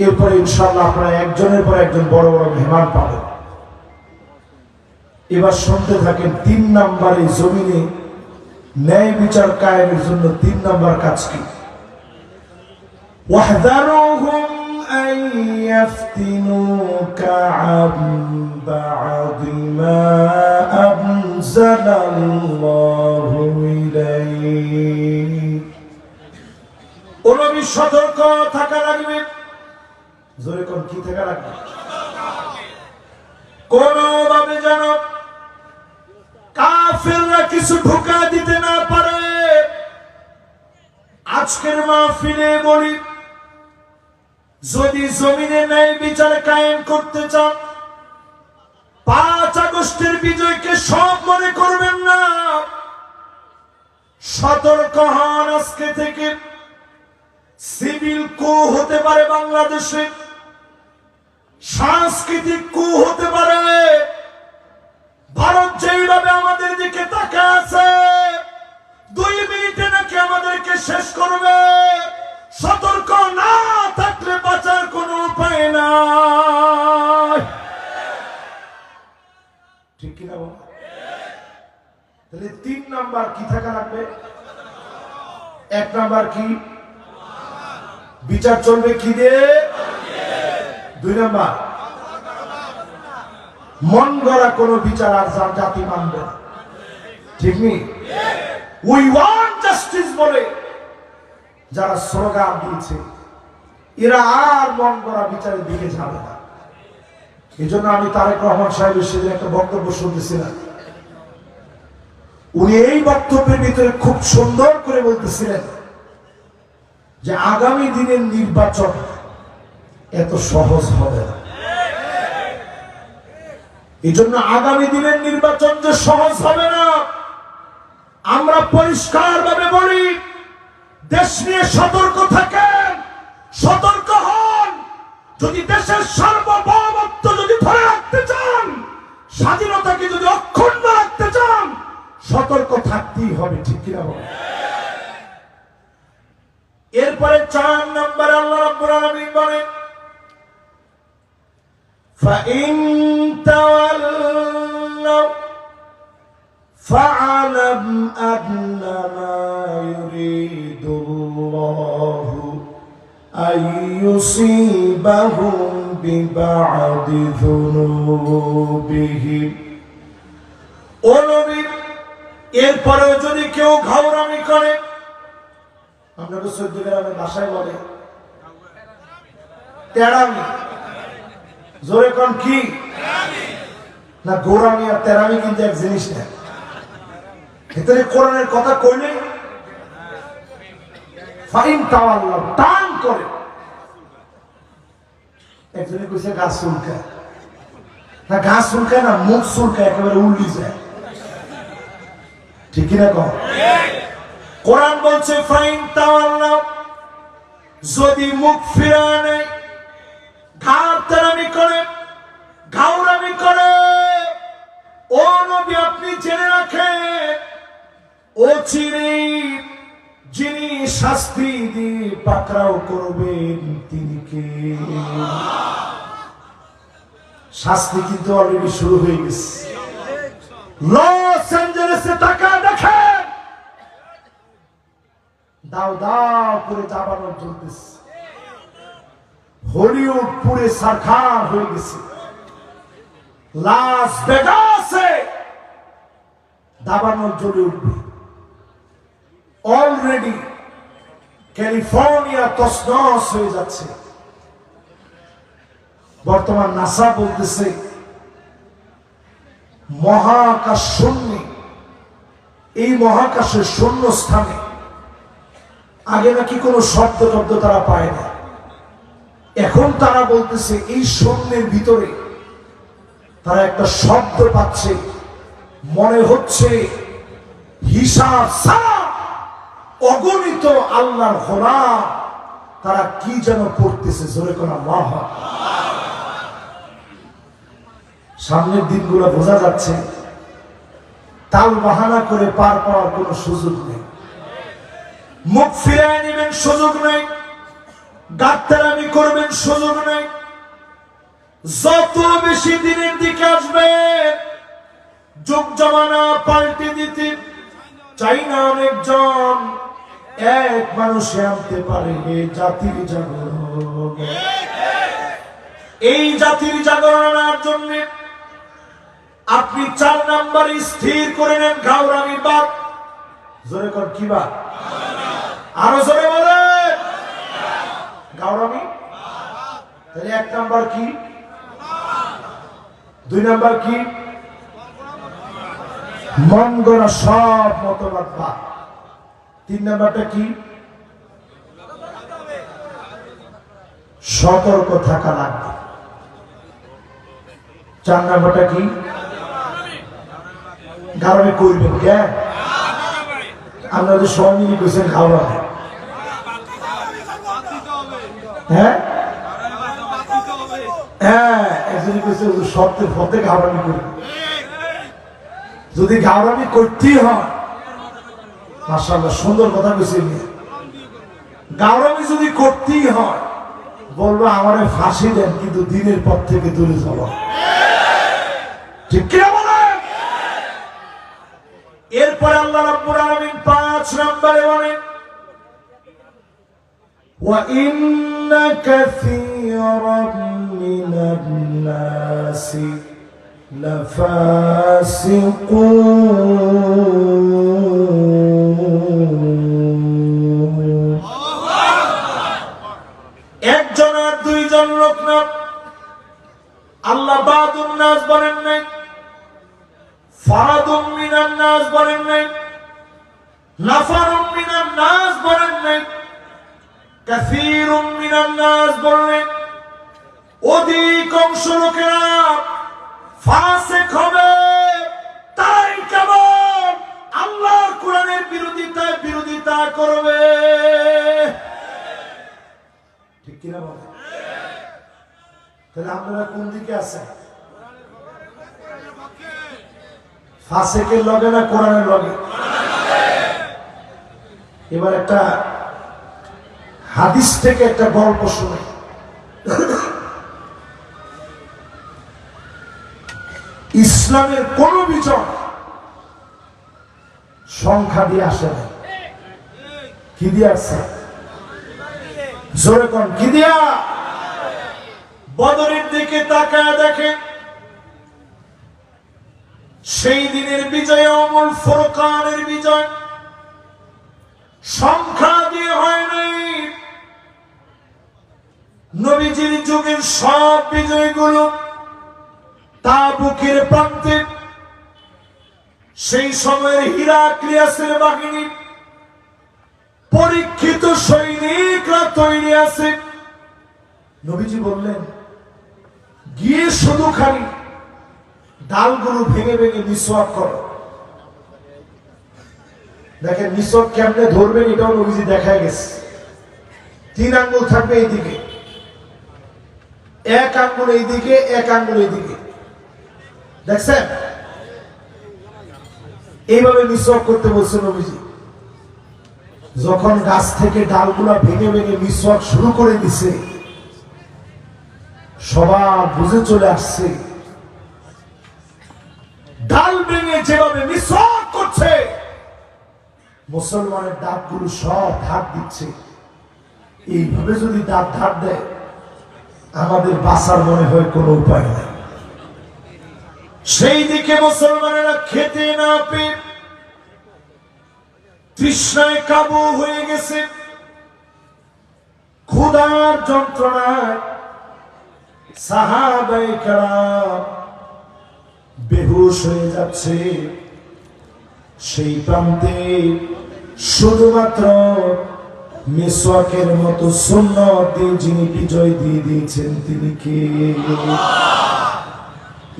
এরপরে ইনশাআল্লাহ আপনারা একজনের পর একজন বড় বড় মেহমান পাবেন। এবার শুনতে থাকেন। ৩ নম্বরে জমিনে ন্যায় বিচার কায়েমের জন্য ৩ নম্বর কাজ কি? ওয়াহদারুহুম আন ইফতিনুকা আন বা'দি মা আনজালাল্লাহু ইলাইক। ও নবী সতর্ক থাকা লাগবে। জোরে কোন কি থাকা লাগবে? কোনভাবে যেন কাফেররা কিছু ঢোকা দিতে না পারে। আজকের মাহফিলে বলি, যদি জমিনে ন্যায় বিচার কায়েম করতে চান, ৫ আগস্টের বিজয়কে সব মনে করবেন না। সতর্ক হন আজকে থেকে। সিভিল কু হতে পারে বাংলাদেশে, সাংস্কৃতিক কু হতে পারে। ভারত যেইভাবে আমাদের দিকে তাকায় আছে, 2 মিনিটে নাকি আমাদেরকে শেষ করবে। সতর্ক না থাকলে বাঁচার কোনো উপায় নাই। ঠিক কিনা বল? তাহলে 3 নাম্বার কি থাকা লাগবে? 1 নাম্বার কি? বিচার চলবে কি দিয়ে? 2 নাম্বার মন গড়া কোন বিচার আর জাতি মানবে না। ঠিক নেই? উই ওয়ান্ট জাস্টিস বলে যারা স্লোগান দিয়েছে, এরা আর মন গড়া বিচারের দিকে যাবে না। এই জন্য আমি তারেক রহমান সাহেবের সেদিন একটা বক্তব্য শুনতেছিলাম। উনি এই বক্তব্যের ভিতরে খুব সুন্দর করে বলতেছিলেন যে আগামী দিনের নির্বাচন এত সহজ হবে না। এই জন্য আগামী দিনের নির্বাচন যে সহজ হবে না। আমরা পরিষ্কার ভাবে বলি, দেশ নিয়ে সতর্ক থাকেন, সতর্ক হন। যদি দেশের সার্বভৌমত্ব যদি ধরে রাখতে চান, স্বাধীনতাকে যদি অক্ষুণ্ণ রাখতে চান, সতর্ক থাকতেই হবে, ঠিক কিনা বলেন? এরপরে 4 নম্বরে আল্লাহ রাব্বুল আলামিন বলেন, فَإِن تَوَلَّوْا فَاعْلَمْ أَنَّمَا يُرِيدُ اللَّهُ أَن يُصِيبَهُم بِبَعْضِ ذُنُوبِهِمْ। ও নবী, এরপরেও যদি কেউ ঘাওরামি করে, আমরা তো সহ্য গ্রামের ভাষায় বলে তেড়ামি, জোরে কোন কি না, গোরামি আর তেরামি কিন্তু এক জিনিস না। ভিতরে কোরআনের কথা কইলে ফাইন তাওয়াল্লাহ, টান করে। একজনে কইছে গাছ চুলকায় না, গাছ চুলকায় না, মুখ চুলকায়, একেবারে উল্টি যায়, ঠিক কিনা কম? কোরআন বলছে ফাইন তাওয়াল্লাহ, যদি মুখ ফিরায় নেয়, ঘাড়তেরামি করে, ঘাউরামি করে, ও নবী আপনি জেনে রাখেন, ও চিনি যিনি শাস্তি দিয়ে পাকড়াও করবেন তিনি কে? শাস্তি কিন্তু অলরেডি শুরু হয়ে গেছে। লস অ্যাঞ্জেলেসে টাকা দেখেন, দাও দাও করে দাবানো চলতেছে। হলিউড পুরে সরকার হয়ে গেছে। লাস ভেগাসে দাবানো জ্বলে উঠবে। অলরেডি ক্যালিফোর্নিয়া তছনছ হয়ে যাচ্ছে। বর্তমান নাসা বলতেছে মহাকাশ শূন্যে, এই মহাকাশের শূন্য স্থানে আগে নাকি কোনো শব্দ টব্দ তারা পায় না, এখন তারা বলতেছে এই শূন্যের ভিতরে তারা একটা শব্দ পাচ্ছে, মনে হচ্ছে হিসাব ছাড়া অগণিত আল্লাহর গোলাম তারা কি যেন পড়তেছে। জোরে কোন আল্লাহ। সামনের দিনগুলো বোঝা যাচ্ছে, তাল বাহানা করে পার পাওয়ার কোনো সুযোগ নেই, মুখ ফিরায় নেবেন সুযোগ নেই, গাত্তারামি করবেন সুযোগ নেই। যত বেশি দিনের দিকে আসবে, যুগ জমানা পাল্টে দিতে চাই না অনেকজন, এক মানুষে আনতে পারে জাতির জাগরণ। এই জাতির জাগরণ আনার জন্য আপনি 4 নাম্বার স্থির করে নেন, ঘাওরামি বাদ। জোরে কর কি বাদ? আরো জোরে বলেন, ঘাওরামি। তাহলে 1 নাম্বার কি, 2 নাম্বার কি? মন গড়া সব মতবাদ বাদ। 3 নাম্বারটা কি? সতর্ক থাকা লাগবে। 4 নাম্বারটা কি? ঘাওরামি করবেন কে? আপনাদের সব মিলি কইছেন ঘাওরামি, হ্যাঁ হ্যাঁ, একজনই কইছে সত্যের পথে ঘাওরামি করবে। যদি ঘাওরামি করতেই হয়, মাশাআল্লাহ সুন্দর কথা কইছে, ঘাওরামি যদি করতেই হয় বলবো আমারে ফাঁসি দেন, কিন্তু দিনের পথ থেকে দূরে যাব, ঠিক কিনা বলেন? এরপরে আল্লাহ রাব্বুল আলামিন 5 নম্বরে বলেন, وَإِنَّ كَثِيرًا مِنَ النَّاسِ لَفَاسِقُونَ। একজন আর 2 জন লোক না, আল্লাহ বাদুন নাস বলেন নাই, ফারাদুম মিনান নাস বলেন নাই, নাফারুম মিনান নাস বলেন নাই, কাসীরুম মিনান নাস বলেন। অধিকাংশ লোকেরা ফাসিক হবে, তাই কেবল আল্লাহর কোরআনের বিরোধিতা করবে। ঠিক কিনা বলেন? তাহলে আপনারা কোন দিকে আছেন? ফাসিকের লগে না কোরআনের লগে? এবার একটা হাদিস থেকে একটা গল্প শুনে। ইসলামের কোন বিজয় সংখ্যা দিয়ে আসে না। কি দিয়ে আসছে? জোরে কোন কি দিয়া? বদরের দিকে তাকায় দেখে সেই দিনের বিজয়, অমল ফুরকানের বিজয় সংখ্যা দিয়ে হয় নাই। নবীজির যুগের সব বিজয়গুলো তাবুকের প্রান্তে সেই সময়ের হিরাক্লিয়াসের বাহিনী, পরীক্ষিত সৈনিকরা তৈরি আছে। নবীজি বললেন, গিয়ে শুধু খালি ডালগুলো ভেঙে ভেঙে মিসওয়াক করো। দেখেন মিসওয়াক কেমনে ধরবেন এটাও নবীজি দেখায় গেছে। 3 আঙ্গুল থাকবে এইদিকে, 1 আঙ্গুল এইদিকে, 1 আঙ্গুল এইদিকে। দেখছেন? এইভাবে মিসওয়াক করতে বলছে নবীজি। যখন গাছ থেকে ডালগুলা ভেঙে ভেঙে মিসওয়াক শুরু করে দিছে, সবার বুঝে চলে আসছে ডাল ভেঙে যেভাবে মিসওয়াক করছে, মুসলমানের দাঁতগুলো সব ধার দিচ্ছে। এইভাবে যদি দাঁত ধার দেয়, আমাদের বাঁচার মনে হয় কোনো উপায় নেই। সেই দিকে মুসলমানেরা খেতে না পেয়ে তৃষ্ণায় কাবু হয়ে গেছে, ক্ষুধার যন্ত্রণায় সাহাবায়ে কেরাম বেহুশ হয়ে যাচ্ছে। সেই প্রান্তে শুধুমাত্র মিসওয়াকের মতো সুন্নাত দিয়ে যিনি বিজয় দিয়ে দিয়েছেন তিনি কে?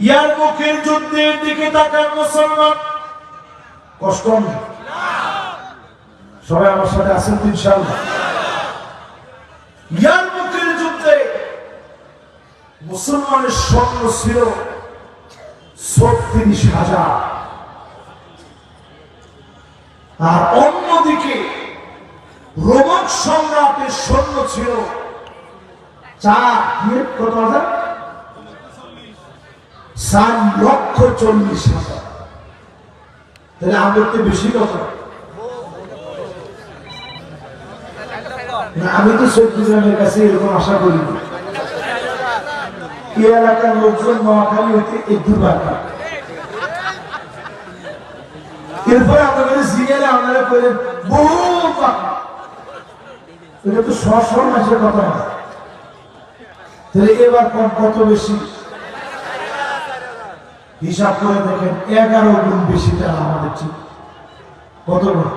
ইয়ারমুকের যুদ্ধের দিকে তাকান মুসলমান। কষ্ট নেই, সবাই আমার সাথে আছেন তো ইনশাআল্লাহ? ইয়ারমুকের যুদ্ধে মুসলমানের সৈন্য ছিল 36,000, আর অন্যদিকে রোমক সম্রাটের সৈন্য ছিল 4,40,000। তাহলে আমাদের তো বেশি কথা না। আমি তো চৌধুরীর কাছে এরকম আশা করি। এই এলাকার লোকজন নোয়াখালী হইতে 1-2 বার। এরপরে আপনাদের জিজ্ঞাসা আপনারা করেন বহু পাকা, এটা তো সব মাসের কথা না। তাহলে এবার কত বেশি? হিসাব করে দেখেন, 11 গুণ বেশি তারা আমাদের ঠিক। কত গুণ?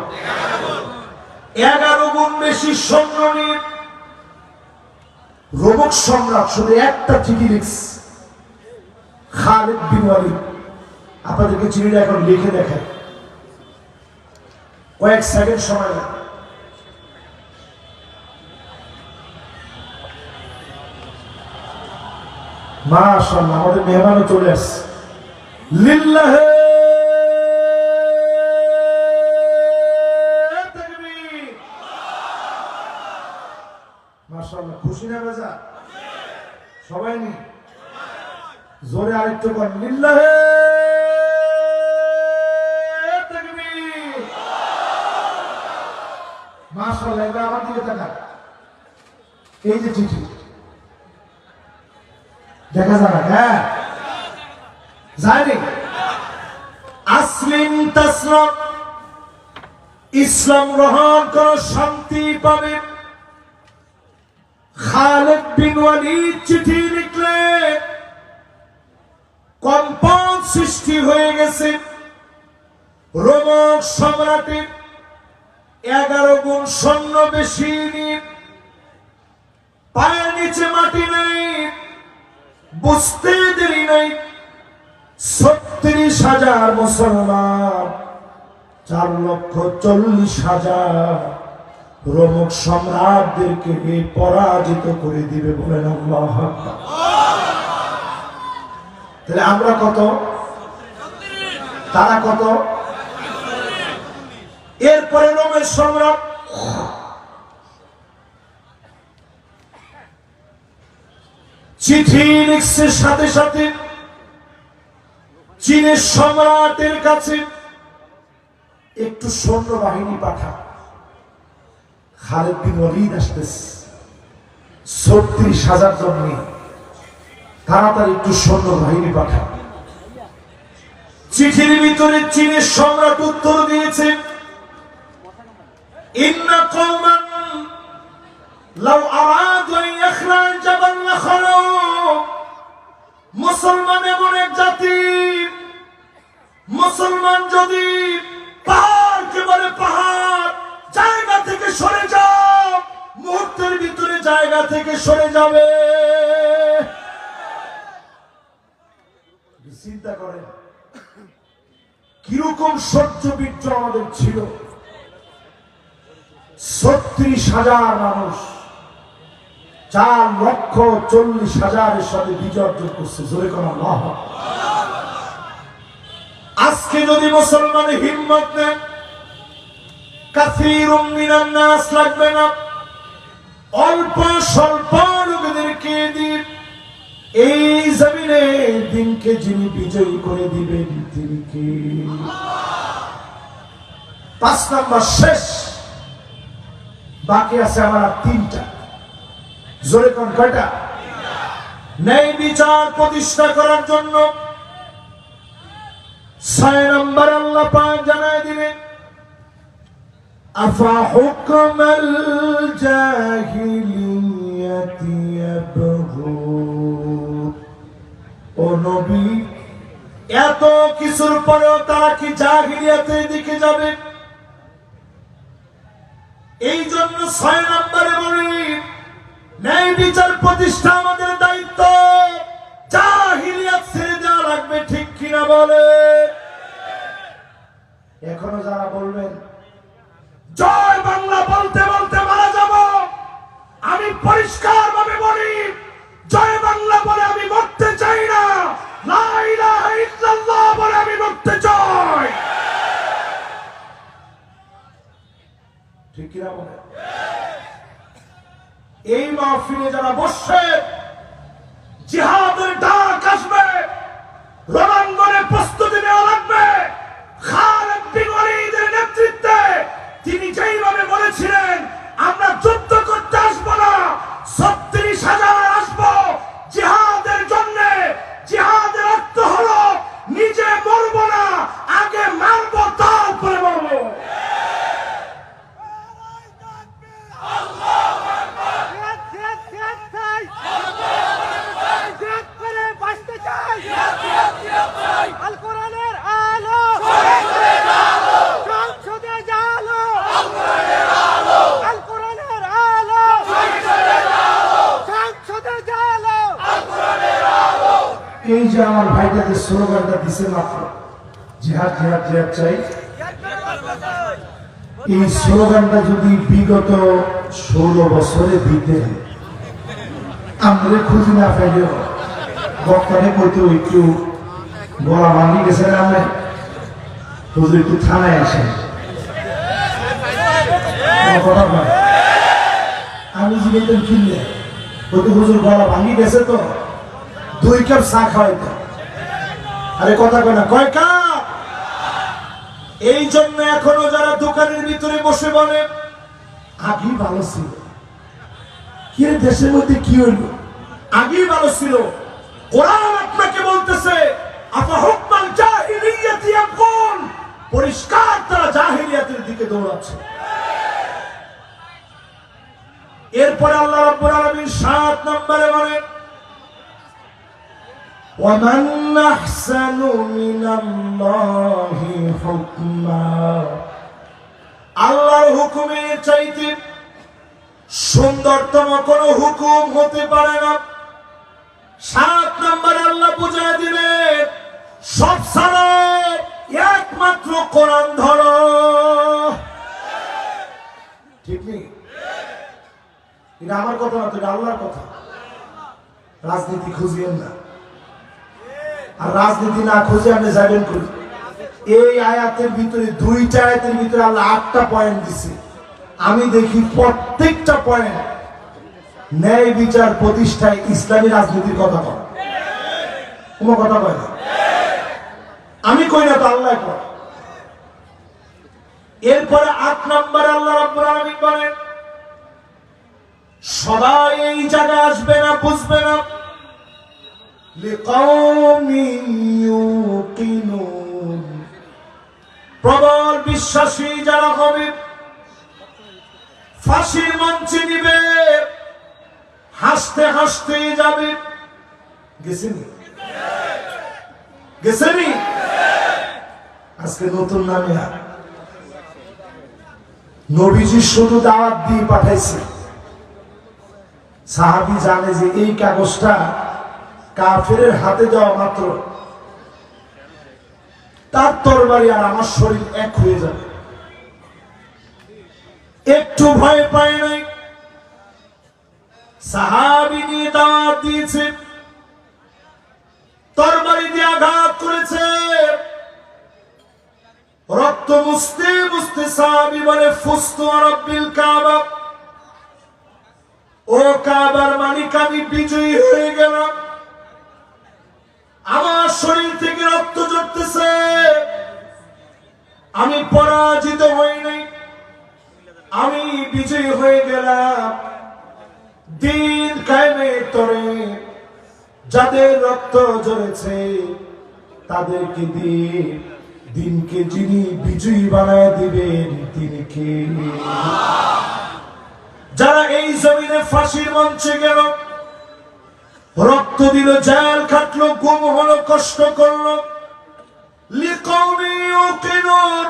11 গুণ বেশি সৈন্য নিয়ে রোমক সম্রাট শুধু একটা চিঠি লিখছে, খালিদ বিন ওয়ালিদ। আপনাদেরকে চিঠিটা এখন লিখে দেখেন, কয়েক সেকেন্ড সময় লাগে। মাশাআল্লাহ, আমাদের মেহমানও চলে আসছে। লিল্লাহে তাকবীর। মাশাআল্লাহ, খুশি না বাজা? সবাই নি জোরে আরেকটু কর, লিল্লাহে তাকবীর। মাশাআল্লাহ, এবার আমার দিকে তাকান। এই যে চিঠি দেখা যাবে, হ্যাঁ জানি। আসলিম তাসলাম, ইসলাম গ্রহণ কর, শান্তি পাবে। খালিদ বিন ওয়ালিদ চিঠি লিখলে কম্পন সৃষ্টি হয়ে গেছে। রোমক সম্রাটের 11 গুণ সৈন্য বেশি নিয়ে পায়ের নিচে মাটি নেই, বুঝতে দেরি নাই। 36,000 মুসলমান 4,40,000 রোমক সম্রাটদেরকে পরাজিত করে দিবে, বলেন আল্লাহু আকবার। তাহলে আমরা কত, তারা কত? এরপরে রোমের সম্রাট চিঠি লিখছে, সাথে সাথে চীনের সম্রাটের কাছে একটু সৈন্যবাহিনী পাঠা, খালিদ বিন ওয়ালিদ আসতেছে 36,000 জন নিয়ে, তাড়াতাড়ি একটু সৈন্যবাহিনী পাঠা। চিঠির ভিতরে চীনের সম্রাট উত্তর দিয়েছে, ইন্না কওমান লাউ আরাদু আন ইয়াখলা'আ জাবাল লাখালু। মুসলমান এমন এক জাতি, মুসলমান যদি পাহাড়কে বলে পাহাড় জায়গা থেকে সরে যাও, মুহূর্তের ভিতরে জায়গা থেকে সরে যাবে। চিন্তা করেন কিরকম সহ্য বীর্য আমাদের ছিল। 36,000 মানুষ 4,40,000 সাথে বিজয় অর্জন করছে, জোরে কোন আল্লাহ। আজকে যদি মুসলমান হিম্মত নেন, কাসীরুম মিনান নাস লাগবে না, অল্প স্বল্প লোকদেরকে দিন এই জমিনে দিনকে যিনি বিজয়ী করে দিবেন তিনি কে? 5 নাম্বার শেষ, বাকি আছে আমার 3টা। জোরে কোন কয়টা? ন্যায় বিচার প্রতিষ্ঠা করার জন্য 6 নাম্বার আল্লাহ পাক জানায় দিলেন, আফা হুকমাল জাহিলিয়াতি ইয়াবগুন। ও নবী, এত কিছুর পরেও তারা কি জাহিলিয়াতের দিকে যাবে? এই জন্য 6 নম্বরে বলি, ন্যায় বিচার প্রতিষ্ঠা আমাদের দায়িত্ব, জাহিলিয়াত ছেড়ে দেওয়া লাগবে, ঠিক কিনা বলে? এখনো যারা বলবেন জয় বাংলা বলতে বলতে মারা যাব, আমি পরিষ্কার ভাবে বলি, জয় বাংলা বলে আমি মরতে চাই না, লা ইলাহা ইল্লাল্লাহ বলে আমি মরতে চাই, ঠিক কিনা বলে? এই মাহফিলে যারা বসছে, জিহাদের ডাক আসবে, রণাঙ্গনে প্রস্তুতি নেওয়া লাগবে। খালিদ বিন ওয়ালিদের নেতৃত্বে তিনি যেইভাবে বলেছিলেন, আমরা যুদ্ধ করতে আসবো না, 36,000 আসবো জিহাদের জন্য। জিহাদের অর্থ হলো নিজে মরবো না, আগে মারবো, তারপরে মরবো। এই যে আমার ভাইটা যে স্লোগানটা দিছে মাত্র, জিহাদ জিহাদ জিহাদ চাই, এই স্লোগানটা যদি বিগত 16 বছরে দিতেন, আমরা খুঁজি না পাইলেও বক্তারে কইতে একটু গলা ভাঙি গেছে না, আমরা হুজুর একটু থানায় আসেন, আমি জিজ্ঞেস কিনলে কইতে হুজুর গলা ভাঙি গেছে তো 2 কাপ চা খাওয়াইতো। আরে কথা কয় না, কয় কাপ। এই জন্য এখনো যারা দোকানের ভিতরে বসে বলে আগেই ভালো ছিল, কি দেশের মধ্যে কি হইল, আগেই ভালো ছিল, কোরআন আপনাকে বলতেছে আফা হুকমাল জাহিলিয়াতি ইয়াবগুন, পরিষ্কার তারা জাহিলিয়াতের দিকে দৌড়াচ্ছে। এরপরে আল্লাহ রাব্বুল আলামিন 7 নম্বরে বলেন, وَمَنْ أَحْسَنُ مِنَ اللَّهِ حُكْمًا। আল্লাহর হুকুমের চাইতে সুন্দরতম কোন হুকুম হতে পারে না। 7 নম্বরে আল্লাহ বুঝিয়ে দিলেন, সব ছাড়ো, একমাত্র কোরআন ধরো। ঠিক নেই? এটা আমার কথা না, তো এটা আল্লাহর কথা। রাজনীতি খুঁজিয়েন না, আর রাজনীতি না খুঁজে আপনি যাবেন করি। এই আয়াতের ভিতরে, দুইটা আয়াতের ভিতরে আল্লাহ 8টা পয়েন্ট দিছে। আমি দেখি প্রত্যেকটা পয়েন্ট ন্যায় বিচার প্রতিষ্ঠায় ইসলামী রাজনীতির কথা বলে। কোনো কথা কয় না, আমি কই না, তো আল্লাহ কয়। এরপরে 8 নম্বরে আল্লাহ রাব্বুল আলামিন বলেন, সবাই এই জায়গায় আসবে না, বুঝবে না। লিকাওমিন ইউকিনুন, প্রবল বিশ্বাসী যারা হবে, ফাঁসির মঞ্চে নিবে, হাসতে হাসতে যাবে। গেছেনি? গেছেনি? আজকে নতুন নামে নবীজি শুধু দাওয়াত দিয়ে পাঠাইছে। সাহাবী জানে যে এই কাগজটা কাফেরের হাতে দেওয়া মাত্র তার তরবারি আর আমার শরীর এক হয়ে যাবে। একটু ভয় পায় নাই, সাহাবী নিয়ে দাওয়াত দিয়েছে, তরবারি দিয়ে আঘাত করেছে, রক্ত মুছতে মুছতে সাহাবী বলে, ফুস্তু রাব্বিল কাবা, ও কাবার মালিক, আমি বিজয়ী হয়ে গেলাম। আমার শরীর থেকে রক্ত ঝরতেছে, আমি পরাজিত হই নাই, আমি বিজয়ী হয়ে গেলাম। দিন কায়েমের তরে যাদের রক্ত ঝরেছে তাদেরকে দিয়ে দিনকে যিনি বিজয়ী বানায় দিবেন তিনি কে? যারা এই জমিনে ফাঁসির মঞ্চে গেল, রক্ত দিল, জেল খাটলো, গুম হলো, কষ্ট করলো, লিকাওমিন ইউকিনুন,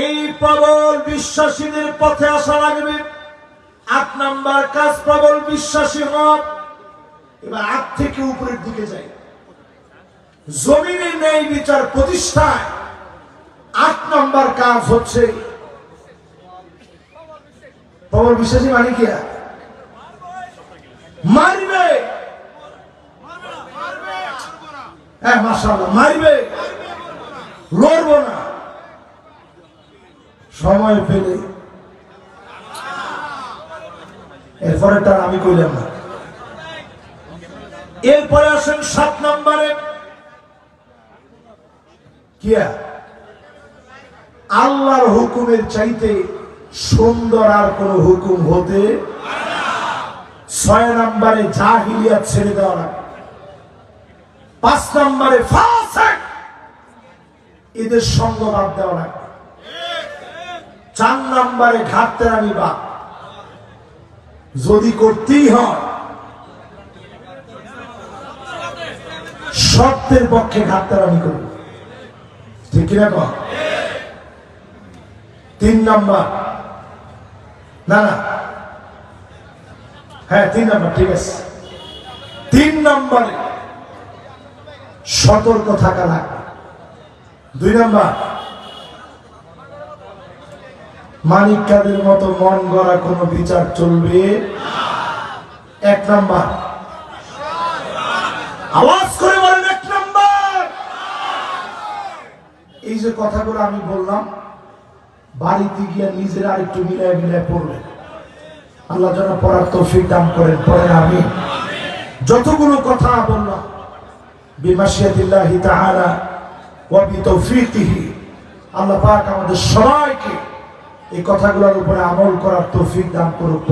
এই প্রবল বিশ্বাসীদের পথে আসা লাগবে। 8 নাম্বার কাজ, প্রবল বিশ্বাসী হওয়া। এবার 8 থেকে উপরের দিকে যাই। জমিনে ন্যায় বিচার প্রতিষ্ঠায় 8 নাম্বার কাজ হচ্ছে প্রবল বিশ্বাসী মানে কি? মারবে। হ্যাঁ, মাশাআল্লাহ, মারবে, লড়বো না। সময় পেলে এরপরে তার আমি কইলাম না। এরপরে আসেন 7 নম্বরে, কি? আল্লাহর হুকুমের চাইতে সুন্দর আর কোন হুকুম হতে পারে না। 6 নম্বরে জাহিলিয়াত ছেড়ে দেওয়া লাগবে। 5 নম্বরে ফাসিক, এদের সঙ্গ বাদ দেওয়া লাগবে। 4 নম্বরে ঘাটতেরামি বাদ, যদি করতেই হয় সত্যের পক্ষে ঘাটতেরামি করবে। ঠিক কিনা কম? 3 নম্বর, না না, হ্যাঁ 3 নম্বর, ঠিক আছে। 3 নম্বরে সতর্ক থাকা লাগবে। 2 নম্বর, মানিক কাদের মতো মন গড়া কোন বিচার চলবে না। 1 নম্বর, আওয়াজ করে বলেন 1 নম্বর। এই যে কথাগুলো আমি বললাম, বাড়িতে গিয়ে নিজেরা আরেকটু মিলায় মিলায় পড়বেন। আল্লাহ যেন পড়ার তৌফিক দান করেন। পড়েন আমিন। যতগুলো কথা বললাম, বিমাশিয়াতিল্লাহি তাআলা ওয়া বিতৌফিকিহি, আল্লাহ পাক আমাদের সবাইকে এই কথাগুলোর উপরে আমল করার তৌফিক দান করুন।